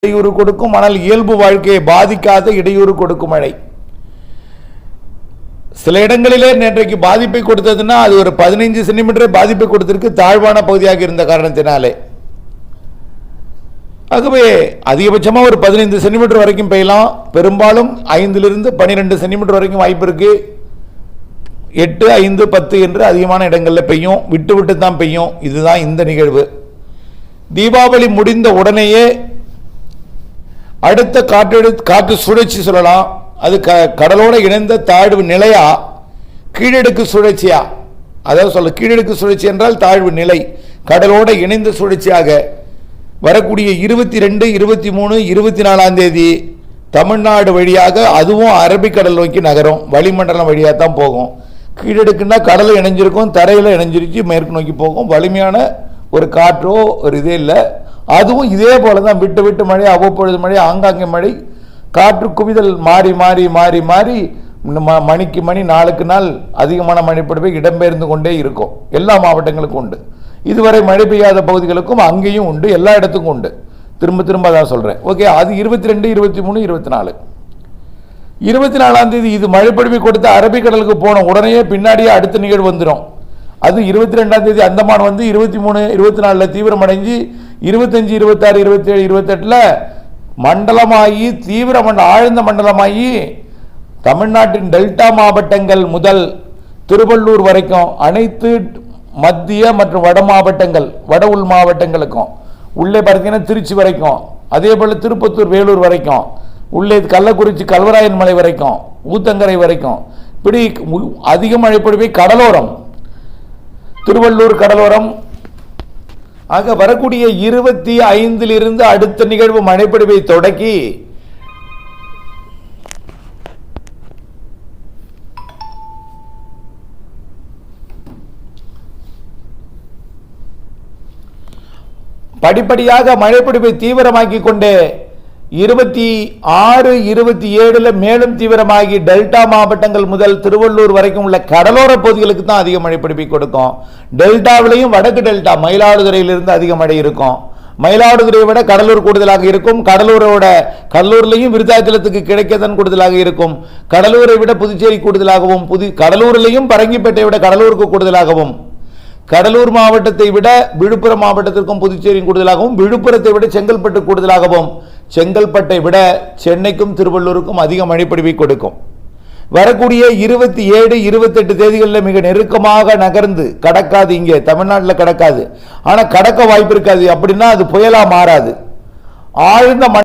இடையூறு கொடுக்கும், ஆனால் இயல்பு வாழ்க்கையை பாதிக்காத இடையூறு கொடுக்கும் மழை. சில இடங்களிலே நேற்றைக்கு பாதிப்பை கொடுத்ததுன்னா அது ஒரு 15 சென்டிமீட்டர் பாதிப்பை கொடுத்திருக்கு, தாழ்வான பகுதியாக இருந்த காரணத்தினாலே. ஆகவே அதிகபட்சமாக ஒரு 15 சென்டிமீட்டர் வரைக்கும் பெய்யலாம். பெரும்பாலும் 5 to 12 சென்டிமீட்டர் வரைக்கும் வாய்ப்பு இருக்கு. 8, 5, 10 என்று அதிகமான இடங்களில் பெய்யும், விட்டு விட்டு தான் பெய்யும். இதுதான் இந்த நிகழ்வு. தீபாவளி முடிந்த உடனேயே அடுத்த காற்று சுழற்சி சொல்லலாம். அது கடலோட இணைந்த தாழ்வு நிலையா கீழடுக்கு சுழற்சியா, அதாவது சொல்ல கீழடுக்கு சுழற்சி என்றால் தாழ்வு நிலை, கடலோட இணைந்த சுழற்சியாக வரக்கூடிய 22, 23, 24 தேதி தமிழ்நாடு வழியாக அதுவும் அரபிக்கடல் நோக்கி நகரும். வளிமண்டலம் வழியாக தான் போகும். கீழடுக்குன்னா கடலை இணைஞ்சிருக்கும், தரையில் இணைஞ்சிருச்சு, மேற்கு நோக்கி போகும். வலிமையான ஒரு காற்றோ ஒரு இதே இல்லை. அதுவும் இதே போல தான் விட்டு விட்டு மழை, அவ்வப்பொழுது மழை, ஆங்காங்கே மழை, காற்று குவிதல் மாறி மாறி மாறி மாறி மணிக்கு மணி நாளுக்கு நாள் அதிகமான மழைப்பொழிவை இடம்பெயர்ந்து கொண்டே இருக்கும். எல்லா மாவட்டங்களுக்கும் உண்டு. இதுவரை மழை பெய்யாத பகுதிகளுக்கும் அங்கேயும் உண்டு, எல்லா இடத்துக்கும் உண்டு. திரும்ப திரும்ப தான் சொல்றேன். ஓகே, அது 22, 23, 24. 24ஆம் தேதி இது மழைப்பொழிவை கொடுத்த அரபிக்கடலுக்கு போன உடனே பின்னாடியே அடுத்த நிகழ்வு வந்துடும். அது 22ஆம் தேதி அந்தமான் வந்து 23, 24 தீவிரமடைஞ்சு 25, 26, 27, 28 மண்டலமாகி தீவிர ஆழ்ந்த மண்டலமாகி தமிழ்நாட்டின் டெல்டா மாவட்டங்கள் முதல் திருவள்ளூர் வரைக்கும் அனைத்து மத்திய மற்றும் வட மாவட்டங்கள், வட உள் மாவட்டங்களுக்கும் உள்ளே பார்த்தீங்கன்னா திருச்சி வரைக்கும், அதே போல திருப்பத்தூர், வேலூர் வரைக்கும், உள்ளே கள்ளக்குறிச்சி, கல்வராயன் மலை வரைக்கும், ஊத்தங்கரை வரைக்கும், இப்படி அதிக மழைப்பொழிவை கடலோரம், திருவள்ளூர் கடலோரம். ஆக வரக்கூடிய 25 அடுத்த நிகழ்வு மழைப்பொழிவை தொடக்கி படிப்படியாக மழைப்பொழிவை தீவிரமாக்கி கொண்டு 26, 27 மேலும் தீவிரமாகி டெல்டா மாவட்டங்கள் முதல் திருவள்ளூர் வரைக்கும் உள்ள கடலோர பகுதிகளுக்கு தான் அதிக மழைப்பொழிவை கொடுக்கும். டெல்டாவிலையும் வடக்கு டெல்டா மயிலாடுதுறையிலிருந்து அதிக மழை இருக்கும். மயிலாடுதுறையை விட கடலூர் கூடுதலாக இருக்கும். கடலூர்லையும் விருத்தாச்சலத்துக்கு கிடைக்கதன் கூடுதலாக இருக்கும். கடலூரை விட புதுச்சேரி கூடுதலாகவும், கடலூரிலையும் பரங்கிப்பேட்டை விட கடலூருக்கு கூடுதலாகவும், கடலூர் மாவட்டத்தை விட விழுப்புரம் மாவட்டத்திற்கும் புதுச்சேரியும் கூடுதலாகவும், விழுப்புரத்தை விட செங்கல்பட்டு கூடுதலாகவும், செங்கல்பட்டை விட சென்னைக்கும் திருவள்ளூருக்கும் அதிக மழைப்பொழிவை கொடுக்கும். வரக்கூடிய 27, 28 தேதிகளில் மிக நெருக்கமாக நகர்ந்து கடக்காது, இங்கே தமிழ்நாட்டில் கடக்காது, ஆனால் கடக்க வாய்ப்பு இருக்காது. அப்படின்னா அது புயலா மாறாது. ஆழ்ந்த